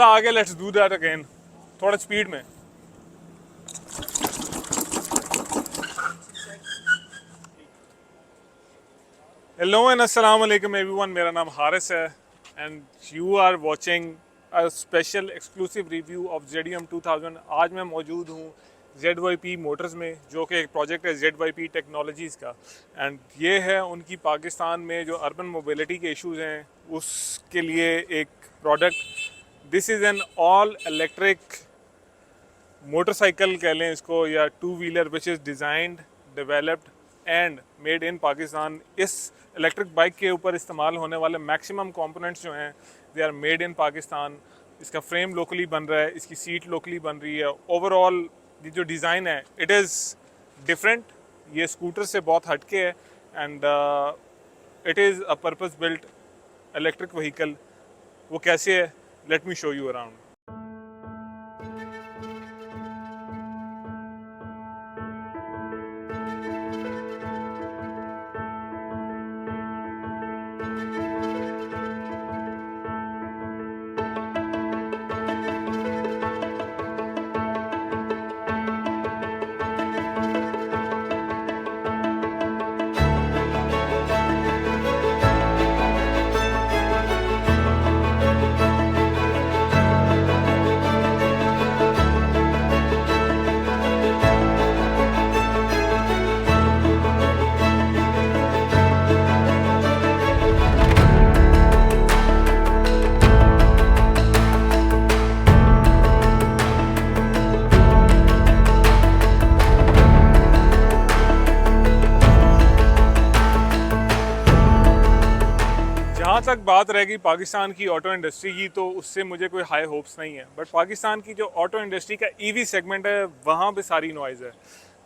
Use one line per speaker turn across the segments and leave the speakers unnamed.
मज़ा आ गया, लेट्स डू दैट अगेन, थोड़ा स्पीड में। हेलो एंड अस्सलाम वालेकुम एवरीवन, मेरा नाम हारिस है and you are watching a special exclusive review of ZM 2000। आज मैं मौजूद हूँ ZYP मोटर्स में, जो कि एक प्रोजेक्ट है ZYP टेक्नोलॉजीज़ का। एंड ये है उनकी पाकिस्तान में जो अर्बन मोबिलिटी के इश्यूज़ हैं उसके लिए एक product. This is an all electric motorcycle कह लें इसको, या two wheeler which is designed, developed and made in Pakistan. इस इलेक्ट्रिक बाइक के ऊपर इस्तेमाल होने वाले मैक्सिमम कंपोनेंट्स जो हैं they are made in Pakistan. इसका फ्रेम लोकली बन रहा है, इसकी सीट लोकली बन रही है। ओवरऑल ये जो डिज़ाइन है इट इज़ डिफरेंट, ये स्कूटर से बहुत हटके है and it is a purpose built electric vehicle. वो कैसे है, let me show you around. जहाँ तक बात रहेगी पाकिस्तान की ऑटो इंडस्ट्री की, तो उससे मुझे कोई हाई होप्स नहीं है। बट पाकिस्तान की जो ऑटो इंडस्ट्री का ईवी सेगमेंट है वहाँ पे सारी नॉइज़ है।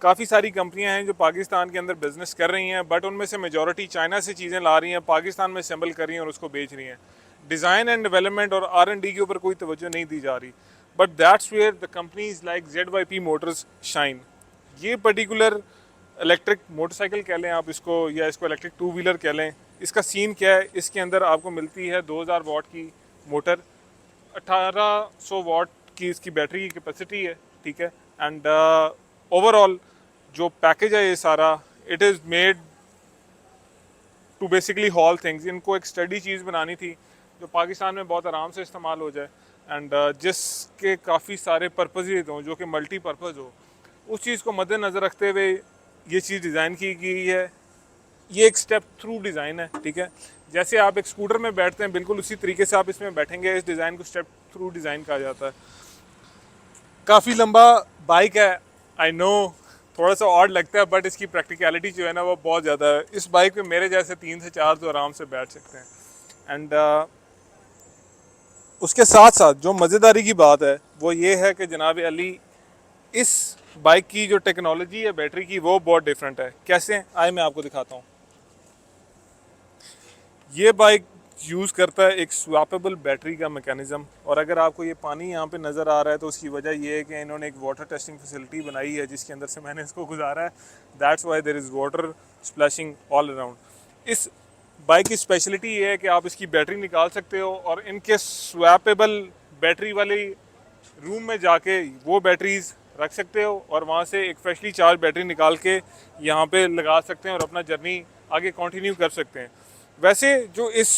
काफ़ी सारी कंपनियाँ हैं जो पाकिस्तान के अंदर बिजनेस कर रही हैं, बट उनमें से मेजॉरिटी चाइना से चीज़ें ला रही हैं, पाकिस्तान में असेंबल कर रही हैं और उसको बेच रही हैं। डिज़ाइन एंड डेवलपमेंट और R&D के ऊपर कोई तवज्जो नहीं दी जा रही। But that's where the companies like ZYP motors shine. ये पर्टिकुलर इलेक्ट्रिक मोटरसाइकिल कह लें आप इसको, या इसको इलेक्ट्रिक टू व्हीलर कह लें। इसका सीन क्या है, इसके अंदर आपको मिलती है 2000 वाट की मोटर, 1800 वाट की इसकी बैटरी की कैपेसिटी है, ठीक है। एंड ओवरऑल जो पैकेज है ये सारा, it is made to basically haul things. इनको एक स्टडी चीज़ बनानी थी जो पाकिस्तान में बहुत आराम से इस्तेमाल हो जाए एंड जिसके काफ़ी सारे पर्पज़ हों, जो कि मल्टीपर्पज़ हो। उस चीज़ को मद्देनज़र रखते हुए ये चीज़ डिज़ाइन की गई है। ये एक स्टेप थ्रू डिज़ाइन है, ठीक है। जैसे आप एक स्कूटर में बैठते हैं, बिल्कुल उसी तरीके से आप इसमें बैठेंगे। इस डिज़ाइन को स्टेप थ्रू डिज़ाइन कहा जाता है। काफ़ी लंबा बाइक है, आई नो थोड़ा सा ऑड लगता है, बट इसकी प्रैक्टिकलिटी जो है ना वो बहुत ज़्यादा है। इस बाइक पे मेरे जैसे 3 से 4 तो आराम से बैठ सकते हैं। एंड उसके साथ साथ जो मज़ेदारी की बात है वो ये है कि जनाब अली, इस बाइक की जो टेक्नोलॉजी है बैटरी की वो बहुत डिफरेंट है। कैसे, आए मैं आपको दिखाता हूँ। ये बाइक यूज़ करता है एक स्वैपेबल बैटरी का मैकेनिज़्म। और अगर आपको ये पानी यहाँ पे नज़र आ रहा है तो उसकी वजह ये है कि इन्होंने एक वाटर टेस्टिंग फैसिलिटी बनाई है जिसके अंदर से मैंने इसको गुजारा है। That's why there is water splashing all around. इस बाइक की स्पेशलिटी ये है कि आप इसकी बैटरी निकाल सकते हो और इनके स्वैपेबल बैटरी वाली रूम में जाके वो बैटरीज रख सकते हो और वहाँ से एक फ्रेशली चार्ज बैटरी निकाल के यहाँ पे लगा सकते हैं और अपना जर्नी आगे कंटिन्यू कर सकते हैं। वैसे जो इस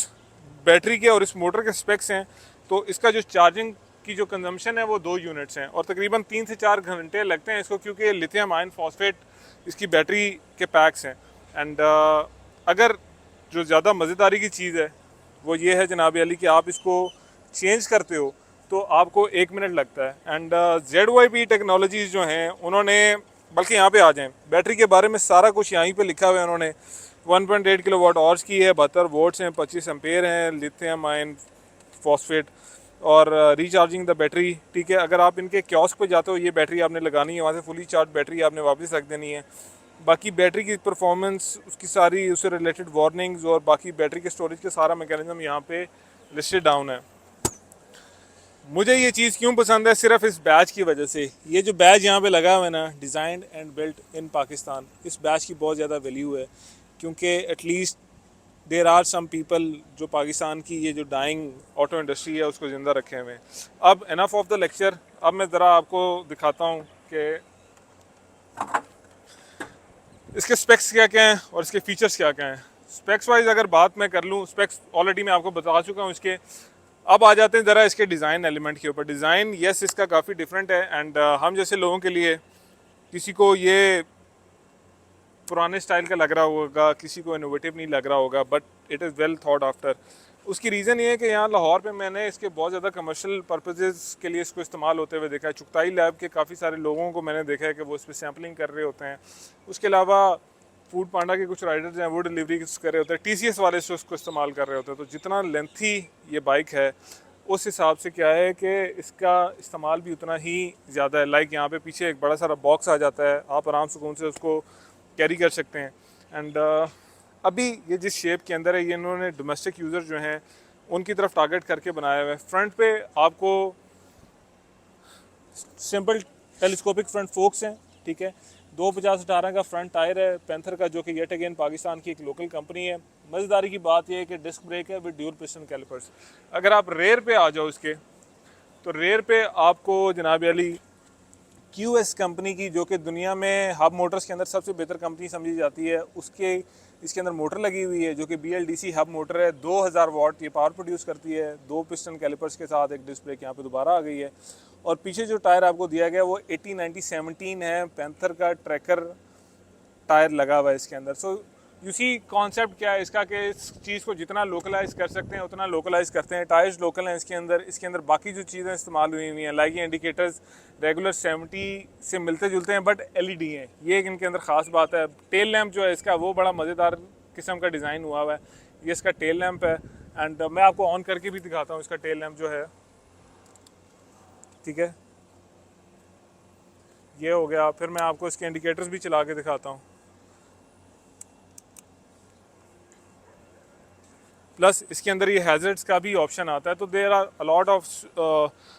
बैटरी के और इस मोटर के स्पेक्स हैं, तो इसका जो चार्जिंग की जो कंजम्पशन है वो 2 यूनिट्स हैं और तकरीबन 3 से 4 घंटे लगते हैं इसको, क्योंकि लिथियम आयन फॉस्फेट इसकी बैटरी के पैक्स हैं। एंड अगर जो ज़्यादा मज़ेदारी की चीज़ है वो ये है जनाब अली कि आप इसको चेंज करते हो तो आपको 1 मिनट लगता है। एंड ZYP टेक्नोलॉजीज़ जो हैं उन्होंने, बल्कि यहाँ पे आ जाएं, बैटरी के बारे में सारा कुछ यहीं पे लिखा हुआ है उन्होंने। 1.8 किलोवाट ऑर्स की है, 72 वोल्ट्स हैं, 25 एम्पेयर हैं, लिथियम आयन फॉस्फेट और रिचार्जिंग द बैटरी, ठीक है। अगर आप इनके कियोस्क पे जाते हो, ये बैटरी आपने लगानी है, वहाँ से फुली चार्ज बैटरी आपने वापस रख देनी है। बाकी बैटरी की परफॉर्मेंस, उसकी सारी उससे रिलेटेड वार्निंग्स और बाकी बैटरी के स्टोरेज के सारा मैकेनिज्म यहाँ पे लिस्टेड डाउन है। मुझे ये चीज़ क्यों पसंद है, सिर्फ इस बैच की वजह से। ये जो बैच यहाँ पे लगा हुआ है ना, designed and built in Pakistan, इस बैच की बहुत ज़्यादा वैल्यू है, क्योंकि at least there are some people जो पाकिस्तान की ये जो डाइंग ऑटो इंडस्ट्री है उसको ज़िंदा रखे हुए हैं। अब एनफ ऑफ द लेक्चर, अब मैं ज़रा आपको दिखाता हूँ कि इसके स्पेक्स क्या क्या हैं और इसके फीचर्स क्या क्या हैं। स्पेक्स वाइज अगर बात मैं कर लूँ, स्पेक्स ऑलरेडी मैं आपको बता चुका हूँ इसके। अब आ जाते हैं ज़रा इसके डिज़ाइन एलिमेंट के ऊपर। डिज़ाइन यस इसका काफ़ी डिफरेंट है एंड हम जैसे लोगों के लिए, किसी को ये पुराने स्टाइल का लग रहा होगा, किसी को इनोवेटिव नहीं लग रहा होगा, but it is well thought after. उसकी रीज़न ये है कि यहाँ लाहौर पे मैंने इसके बहुत ज़्यादा कमर्शियल पर्पसेस के लिए इसको इस्तेमाल होते हुए देखा है। चुगताई लैब के काफ़ी सारे लोगों को मैंने देखा है कि वो इस पर सैम्पलिंग कर रहे होते हैं। उसके अलावा फूड पांडा के कुछ राइडर्स हैं, वो डिलीवरी कर रहे होते हैं, TCS वाले से उसको इस्तेमाल कर रहे होते हैं। तो जितना लेंथी ये बाइक है उस हिसाब से क्या है कि इसका इस्तेमाल भी उतना ही ज़्यादा है। लाइक यहाँ पे पीछे एक बड़ा सारा बॉक्स आ जाता है, आप आराम सुकून से उसको कैरी कर सकते हैं। एंड अभी ये जिस शेप के अंदर है, ये इन्होंने डोमेस्टिक यूज़र जो हैं उनकी तरफ टारगेट करके बनाया हुआ है। फ्रंट पे आपको सिंपल टेलीस्कोपिक फ्रंट फोक्स हैं, ठीक है। 250/18 का फ्रंट टायर है पैंथर का, जो कि येट अगेन पाकिस्तान की एक लोकल कंपनी है। मज़ेदारी की बात यह है कि डिस्क ब्रेक है विद ड्यूल पिस्टन कैलिपर्स। अगर आप रेयर पे आ जाओ इसके, तो रेयर पे आपको जनाब अली QS कंपनी की, जो कि दुनिया में हब मोटर्स के अंदर सबसे बेहतर कंपनी समझी जाती है, उसके इसके अंदर मोटर लगी हुई है जो कि BLDC हब मोटर है। 2000 वाट ये पावर प्रोड्यूस करती है। 2 पिस्टन कैलिपर्स के साथ एक डिस्क ब्रेक यहाँ पे दोबारा आ गई है। और पीछे जो टायर आपको दिया गया वो 80-90-17 है, पैंथर का ट्रैकर टायर लगा हुआ है इसके अंदर। सो यू सी कॉन्सेप्ट क्या है इसका, कि इस चीज़ को जितना लोकलाइज कर सकते हैं उतना लोकलाइज करते हैं। टायर्स लोकल हैं इसके अंदर। इसके अंदर बाकी जो चीज़ें इस्तेमाल हुई हुई हैं, लाइक ये इंडिकेटर्स रेगुलर 70 से मिलते जुलते हैं, बट LED हैं। ये एक इनके अंदर ख़ास बात है। टेल लैम्प जो है इसका वो बड़ा मज़ेदार किस्म का डिज़ाइन हुआ हुआ है। ये इसका टेल लैम्प है एंड मैं आपको ऑन करके भी दिखाता हूँ इसका टेल लैम्प जो है, ठीक है। ये हो गया। फिर मैं आपको इसके इंडिकेटर्स भी चला के दिखाता हूँ। प्लस इसके अंदर ये हैजर्ड्स का भी ऑप्शन आता है। तो there are a lot of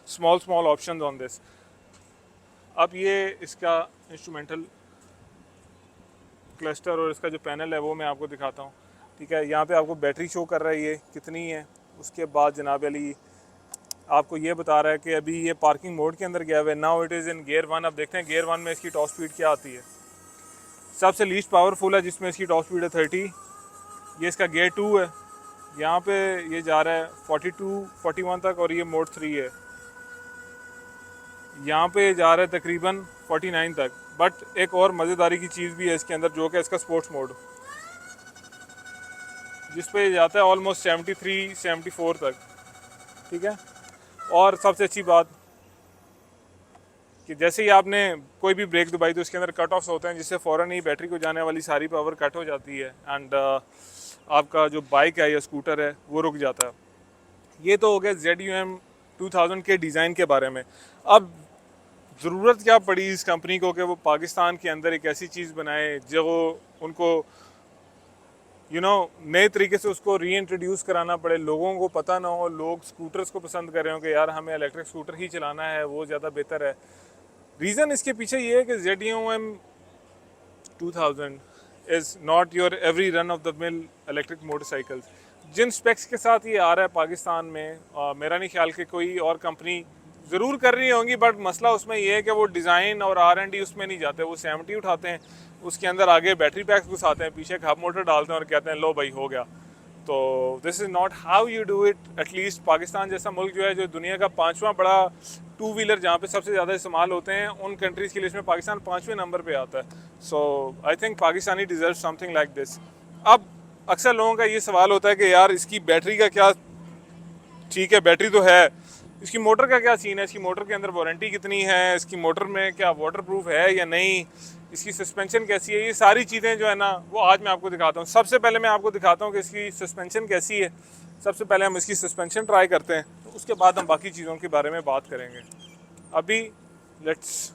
small options on this. अब ये इसका इंस्ट्रूमेंटल क्लस्टर और इसका जो पैनल है वो मैं आपको दिखाता हूँ, ठीक है। यहाँ पे आपको बैटरी शो कर रहा है ये कितनी है। उसके बाद जनाब अली आपको ये बता रहा है कि अभी ये पार्किंग मोड के अंदर गया हुआ है। Now it is in gear 1। अब देखते हैं गियर 1 में इसकी टॉप स्पीड क्या आती है। सबसे लीस्ट पावरफुल है जिसमें इसकी टॉप स्पीड है 30। ये इसका गियर 2 है। यहाँ पे ये जा रहा है 42-41 तक और ये मोड 3 है। यहाँ पे जा रहा है तकरीबन 49 तक। बट एक और मज़ेदारी की चीज़ भी है इसके अंदर, जो कि इसका स्पोर्ट्स मोड, जिस पे जाता है ऑलमोस्ट 73-74 तक, ठीक है। और सबसे अच्छी बात कि जैसे ही आपने कोई भी ब्रेक दबाई तो उसके अंदर कट ऑफ्स होते हैं, जिससे फ़ौरन ही बैटरी को जाने वाली सारी पावर कट हो जाती है एंड आपका जो बाइक है या स्कूटर है वो रुक जाता है। ये तो हो गया ZUM 2000 के डिज़ाइन के बारे में। अब ज़रूरत क्या पड़ी इस कंपनी को कि वो पाकिस्तान के अंदर एक ऐसी चीज़ बनाए जो उनको नए तरीके से उसको री इंट्रोड्यूस कराना पड़े, लोगों को पता ना हो, लोग स्कूटर्स को पसंद कर रहे हो कि यार हमें इलेक्ट्रिक स्कूटर ही चलाना है, वो ज़्यादा बेहतर है। रीज़न इसके पीछे ये है कि ZUM 2000 is not your every run of the mill electric motorcycles. जिन स्पेक्स के साथ ये आ रहा है पाकिस्तान में, मेरा नहीं ख्याल कि कोई और कंपनी ज़रूर कर रही होंगी, बट मसला उसमें ये है कि वो डिज़ाइन और R&D उसमें नहीं जाते। वो 70 उठाते हैं, उसके अंदर आगे बैटरी पैक्स घुसाते हैं, पीछे एक हब मोटर डालते हैं और कहते हैं लो भाई हो गया। तो this is not how you do it. At least Pakistan जैसा मुल्क जो है, जो दुनिया का 5वां बड़ा 2 व्हीलर जहाँ पे सबसे ज़्यादा इस्तेमाल होते हैं, उन कंट्रीज़ की लिस्ट में पाकिस्तान 5वें नंबर पे आता है। So I think Pakistani deserve something like this. अब अक्सर लोगों का ये सवाल होता है कि यार इसकी बैटरी का क्या, ठीक है बैटरी तो है, इसकी मोटर का क्या सीन है, इसकी मोटर के अंदर वारंटी कितनी है, इसकी मोटर में क्या वाटर प्रूफ है या नहीं, इसकी सस्पेंशन कैसी है। ये सारी चीज़ें जो है ना वो आज मैं आपको दिखाता हूँ। सबसे पहले मैं आपको दिखाता हूँ कि इसकी सस्पेंशन कैसी है। सबसे पहले हम इसकी सस्पेंशन ट्राई करते हैं, तो उसके बाद हम बाकी चीज़ों के बारे में बात करेंगे। अभी लेट्स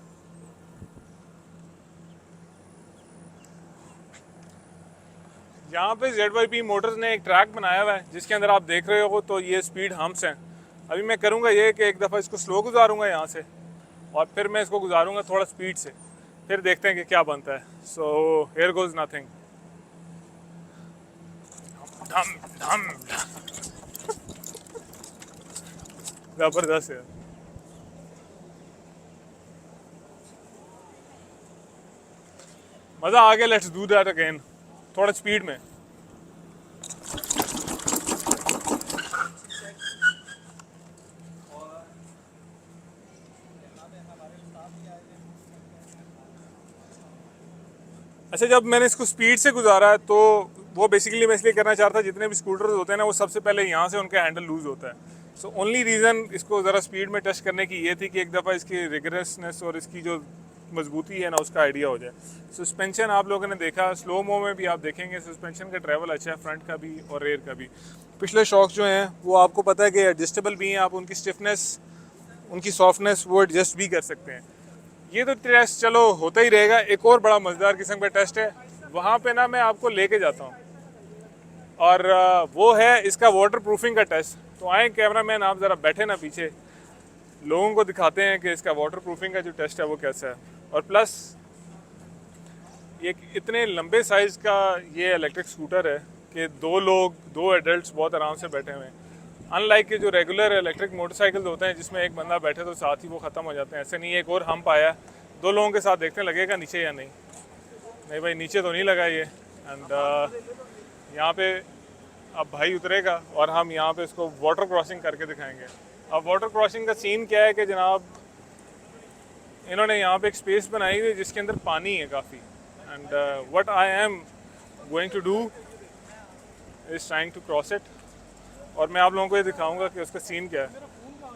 यहाँ पे ZYP मोटर्स ने एक ट्रैक बनाया हुआ है जिसके अंदर आप देख रहे हो तो ये स्पीड हम्प्स हैं। अभी मैं करूँगा ये कि एक दफ़ा इसको स्लो गुजारूँगा यहाँ से और फिर मैं इसको गुजारूँगा थोड़ा स्पीड से, फिर देखते हैं कि क्या बनता है। So here goes nothing. धम धम जबरदस्त है। मज़ा आ गया। लेट्स डू दैट अगेन, थोड़ा स्पीड में। अच्छा, जब मैंने इसको स्पीड से गुजारा है तो वो बेसिकली मैं इसलिए करना चाहता था, जितने भी स्कूटर्स होते हैं ना वो सबसे पहले यहाँ से उनका हैंडल लूज़ होता है। सो ओनली रीज़न इसको ज़रा स्पीड में टच करने की ये थी कि एक दफ़ा इसकी रिगरसनेस और इसकी जो मजबूती है ना उसका आइडिया हो जाए। सस्पेंशन आप लोगों ने देखा, स्लो मो में भी आप देखेंगे सस्पेंशन का ट्रैवल अच्छा है, फ्रंट का भी और रेयर का भी। पिछले शॉक्स जो हैं वो आपको पता है कि एडजस्टेबल भी हैं, आप उनकी स्टिफनेस, उनकी सॉफ्टनेस वो एडजस्ट भी कर सकते हैं। ये तो टेस्ट चलो होता ही रहेगा। एक और बड़ा मज़ेदार किस्म का टेस्ट है, वहाँ पे ना मैं आपको लेके जाता हूँ, और वो है इसका वाटर प्रूफिंग का टेस्ट। तो आए कैमरा मैन, आप ज़रा बैठे ना पीछे, लोगों को दिखाते हैं कि इसका वाटर प्रूफिंग का जो टेस्ट है वो कैसा है। और प्लस ये इतने लंबे साइज़ का ये इलेक्ट्रिक स्कूटर है कि दो लोग, दो एडल्ट्स बहुत आराम से बैठे हुए हैं। अनलाइक के जो रेगुलर इलेक्ट्रिक मोटरसाइकिल्स होते हैं जिसमें एक बंदा बैठे तो साथ ही वो ख़त्म हो जाते हैं, ऐसे नहीं। एक और हम्प आया, दो लोगों के साथ देखने लगेगा नीचे या नहीं। नहीं भाई, नीचे तो नहीं लगा ये। एंड यहाँ पे अब भाई उतरेगा और हम यहाँ पे इसको वाटर क्रॉसिंग करके दिखाएंगे। अब वाटर क्रॉसिंग का सीन क्या है कि जनाब इन्होंने यहाँ पे एक स्पेस बनाई हुई है जिसके अंदर पानी है काफ़ी। And what I am going to do is trying to cross it, और मैं आप लोगों को ये दिखाऊंगा कि उसका सीन क्या है।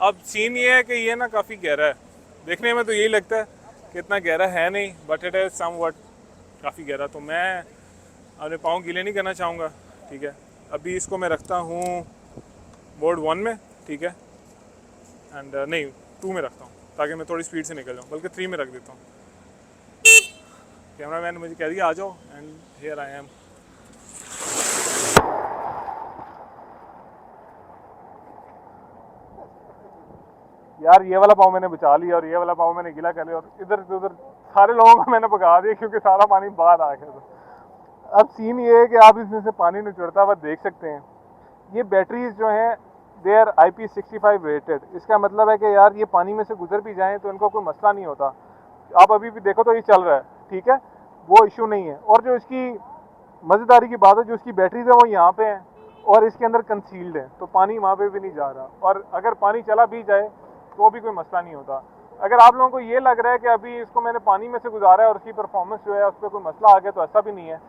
अब सीन ये है कि ये ना काफ़ी गहरा है, देखने में तो यही लगता है कि इतना गहरा है नहीं, बट इट इज़ समवट काफ़ी गहरा। तो मैं अपने पाँव गीले नहीं करना चाहूँगा, ठीक है। अभी इसको मैं रखता हूँ मोड 1 में, ठीक है, एंड नहीं 2 में रखता हूँ ताकि मैं थोड़ी स्पीड से निकल जाऊँ, बल्कि 3 में रख देता हूँ। कैमरा मैन ने मुझे कह दिया आ जाओ, एंड हियर आई एम। यार ये वाला पाँव मैंने बचा लिया और ये वाला पाँव मैंने गीला कर लिया, और इधर उधर सारे लोगों को मैंने भगा दिया क्योंकि सारा पानी बाहर आ गया था। अब सीन ये है कि आप इसमें से पानी निचोड़ता हुआ देख सकते हैं। ये बैटरीज जो हैं दे आर IP65 रेटेड। इसका मतलब है कि यार ये पानी में से गुजर भी जाएं तो इनको कोई मसला नहीं होता। आप अभी भी देखो तो ये चल रहा है, ठीक है, वो इशू नहीं है। और जो इसकी मज़ेदारी की बात है, जो इसकी बैटरीज है वो यहाँ पे हैं और इसके अंदर कंसील्ड है, तो पानी वहाँ पे भी नहीं जा रहा, और अगर पानी चला भी जाए तो भी कोई मसला नहीं होता। अगर आप लोगों को ये लग रहा है कि अभी इसको मैंने पानी में से गुजारा है और उसकी परफॉर्मेंस जो है उस पर कोई मसला आ गया, तो ऐसा भी नहीं है।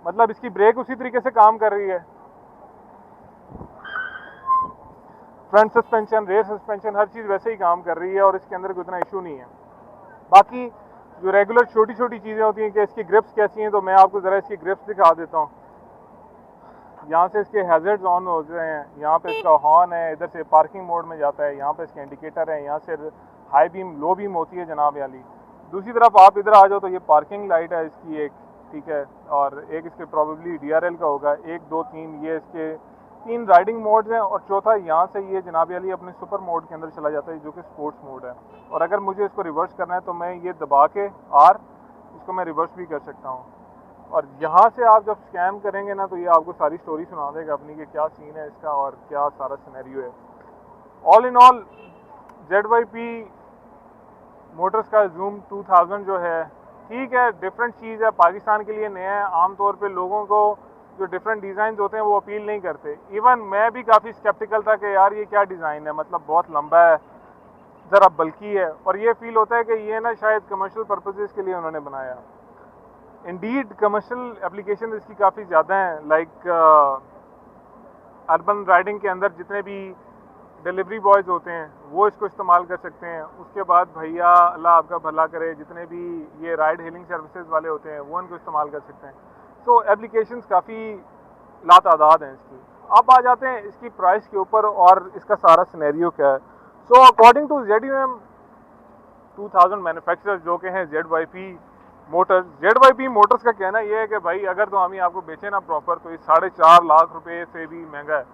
मतलब इसकी ब्रेक उसी तरीके से काम कर रही है, फ्रंट सस्पेंशन, रेयर सस्पेंशन, हर चीज़ वैसे ही काम कर रही है और इसके अंदर कोई इतना इशू नहीं है। बाकी जो रेगुलर छोटी छोटी चीज़ें होती हैं कि इसकी ग्रिप्स कैसी हैं, तो मैं आपको ज़रा इसकी ग्रिप्स दिखा देता हूँ। यहाँ से इसके हैजर्ड्स ऑन हो रहे हैं, यहाँ पे इसका हॉर्न है, इधर से पार्किंग मोड में जाता है, यहाँ पे इसके इंडिकेटर है, यहाँ से हाई बीम लो बीम होती है जनाब वाली। दूसरी तरफ आप इधर आ जाओ तो ये पार्किंग लाइट है इसकी एक, ठीक है, और एक इसके प्रोबेबली DRL का होगा, 1 2 3 ये इसके 3 राइडिंग मोड्स हैं, और चौथा यहाँ से ये जनाब वाली अपने सुपर मोड के अंदर चला जाता है जो कि स्पोर्ट्स मोड है। और अगर मुझे इसको रिवर्स करना है तो मैं ये दबा के R इसको मैं रिवर्स भी कर सकता हूँ। और यहाँ से आप जब स्कैन करेंगे ना तो ये आपको सारी स्टोरी सुना देगा अपनी कि क्या सीन है इसका और क्या सारा सिनेरियो है। All in all ZYP Motors का जूम 2000 जो है, ठीक है, डिफरेंट चीज़ है, पाकिस्तान के लिए नया है। आमतौर पे लोगों को जो डिफरेंट डिज़ाइन होते हैं वो अपील नहीं करते। इवन मैं भी काफ़ी स्केप्टिकल था कि यार ये क्या डिज़ाइन है, मतलब बहुत लंबा है, ज़रा बल्कि है, और ये फील होता है कि ये ना शायद कमर्शियल पर्पसेस के लिए उन्होंने बनाया। इंडीड कमर्शियल एप्लीकेशन इसकी काफ़ी ज़्यादा हैं, लाइक अर्बन राइडिंग के अंदर जितने भी डिलीवरी बॉयज़ होते हैं वो इसको इस्तेमाल कर सकते हैं। उसके बाद भैया अल्लाह आपका भला करे जितने भी ये राइड हेलिंग सर्विसेज वाले होते हैं वो इनको इस्तेमाल कर सकते हैं। तो एप्लीकेशंस काफ़ी लातादाद हैं इसकी। अब आ जाते हैं इसकी प्राइस के ऊपर और इसका सारा सिनेरियो क्या है। So according to ZUM 2000 manufacturer जो कि हैं ZYP मोटर्स, ZYP मोटर्स का कहना यह है कि भाई अगर तो हम ही आपको बेचे ना प्रॉपर तो ये 4.5 लाख रुपए से भी महंगा है,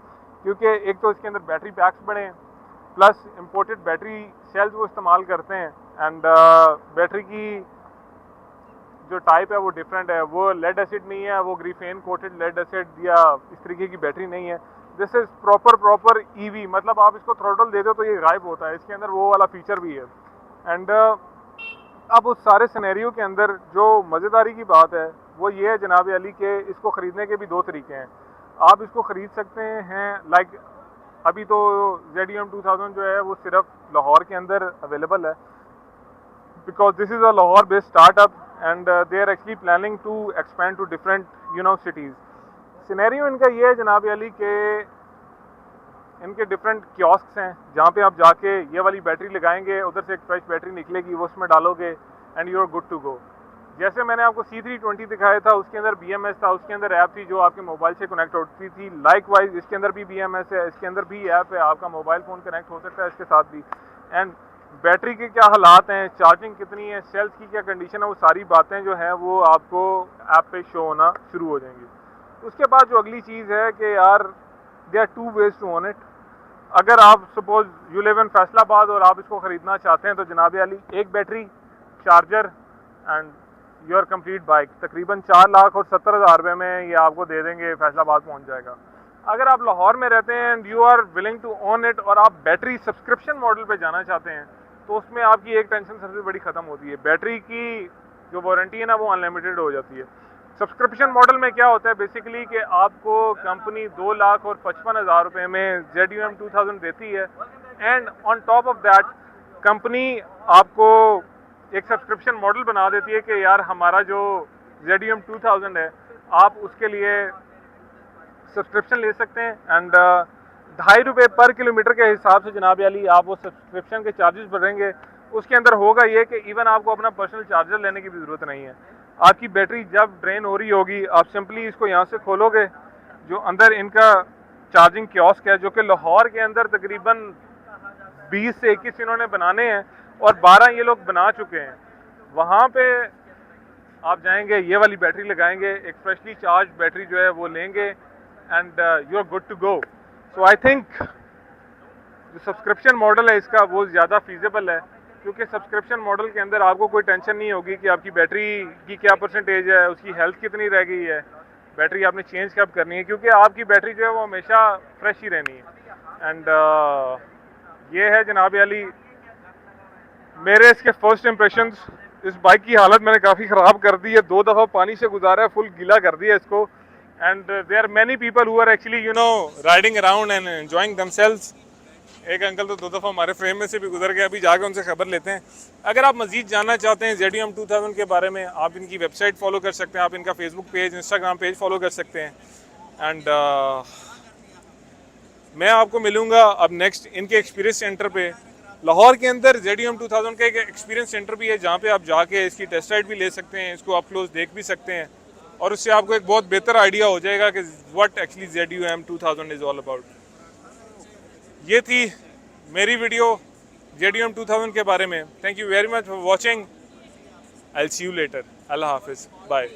क्योंकि एक तो इसके अंदर बैटरी पैक्स बड़े हैं, प्लस इंपोर्टेड बैटरी सेल्स वो इस्तेमाल करते हैं, एंड बैटरी की जो टाइप है वो डिफरेंट है, वो लेड एसिड नहीं है, वो ग्रीफेन कोटेड लेड एसिड या इस तरीके की बैटरी नहीं है। दिस इज़ प्रॉपर ईवी, मतलब आप इसको थ्रोटल दे दो तो ये गायब होता है, इसके अंदर वो वाला फीचर भी है। एंड अब उस सारे सिनेरियो के अंदर जो मज़ेदारी की बात है वो ये है जनाब अली के इसको ख़रीदने के भी दो तरीके हैं। आप इसको ख़रीद सकते हैं लाइक अभी तो ZDM 2000 जो है वो सिर्फ लाहौर के अंदर अवेलेबल है, because this is a Lahore based startup and they are actually planning to expand to different cities. Scenario इनका ये है जनाब अली के इनके डिफरेंट कियोस्क हैं जहाँ पे आप जाके ये वाली बैटरी लगाएंगे, उधर से एक फ्रेश बैटरी निकलेगी, वो उसमें डालोगे and you are good to go. जैसे मैंने आपको C320 दिखाया था, उसके अंदर BMS था, उसके अंदर ऐप थी जो आपके मोबाइल से कनेक्ट होती थी। लाइक वाइज इसके अंदर भी BMS है, इसके अंदर भी ऐप है, आपका मोबाइल फ़ोन कनेक्ट हो सकता है इसके साथ भी। एंड बैटरी के क्या हालात हैं, चार्जिंग कितनी है, सेल्स की क्या कंडीशन है, वो सारी बातें जो हैं वो आपको ऐप पे शो होना शुरू हो जाएंगी। उसके बाद जो अगली चीज़ है कि यार they are two ways to own it. अगर आप suppose you live in Faisalabad और आप इसको ख़रीदना चाहते हैं तो जनाब अली एक battery, charger and your complete bike तकरीबन 4,70,000 रुपये में ये आपको दे देंगे, फैसलाबाद पहुंच जाएगा। अगर आप लाहौर में रहते हैं and you are willing to own it और आप बैटरी सब्सक्रिप्शन मॉडल पे जाना चाहते हैं तो उसमें आपकी एक टेंशन सबसे बड़ी ख़त्म होती है, बैटरी की जो वारंटी है ना वो अनलिमिटेड हो जाती है। सब्सक्रिप्शन मॉडल में क्या होता है बेसिकली कि आपको कंपनी 2,55,000 रुपये में ZDM 2000 देती है and on top of that company आपको एक सब्सक्रिप्शन मॉडल बना देती है कि यार हमारा जो ZDM 2000 है आप उसके लिए सब्सक्रिप्शन ले सकते हैं एंड ₹2.5 पर किलोमीटर के हिसाब से जनाब अली आप वो सब्सक्रिप्शन के चार्जेस भरेंगे। उसके अंदर होगा ये कि इवन आपको अपना पर्सनल चार्जर लेने की भी ज़रूरत नहीं है। आपकी बैटरी जब ड्रेन हो रही होगी आप सिंपली इसको यहाँ से खोलोगे, जो अंदर इनका चार्जिंग कियोस्क है जो कि लाहौर के अंदर तकरीबन 20 से 21 इन्होंने बनाने हैं और 12 ये लोग बना चुके हैं। वहाँ पे आप जाएंगे, ये वाली बैटरी लगाएंगे, एक फ्रेशली चार्ज बैटरी जो है वो लेंगे and you are good to go. So I think जो सब्सक्रिप्शन मॉडल है इसका वो ज़्यादा फीजेबल है, क्योंकि सब्सक्रिप्शन मॉडल के अंदर आपको कोई टेंशन नहीं होगी कि आपकी बैटरी की क्या परसेंटेज है, उसकी हेल्थ कितनी रह गई है, बैटरी आपने चेंज कब करनी है, क्योंकि आपकी बैटरी जो है वो हमेशा फ्रेश ही रहनी है। एंड ये है जनाब अली मेरे इसके फर्स्ट इम्प्रेशंस। इस बाइक की हालत मैंने काफ़ी ख़राब कर दी है, 2 दफ़ा पानी से गुजारा है, फुल गीला कर दिया इसको। And there are many people who are actually riding around and enjoying themselves. एक अंकल तो 2 दफ़ा हमारे फ्रेम में से भी गुजर गए, अभी जाके उनसे खबर लेते हैं। अगर आप मज़ीद जानना चाहते हैं ZDM 2000 के बारे में, आप इनकी वेबसाइट फॉलो कर सकते हैं, आप इनका Facebook page, Instagram page follow कर सकते हैं। एंड मैं आपको मिलूँगा अब नेक्स्ट इनके एक्सपीरियंस सेंटर पे। लाहौर के अंदर ZDM 2000 का एक एक्सपीरियंस सेंटर भी है जहाँ पे आप जाके इसकी टेस्ट राइड भी ले सकते हैं, इसको आप क्लोज देख भी सकते हैं और उससे आपको एक बहुत बेहतर आइडिया हो जाएगा कि what actually ZDM 2000 is all about. ये थी मेरी वीडियो ZDM 2000 के बारे में। Thank you very much for watching. I will see you later. अल्लाह हाफिज़, बाय।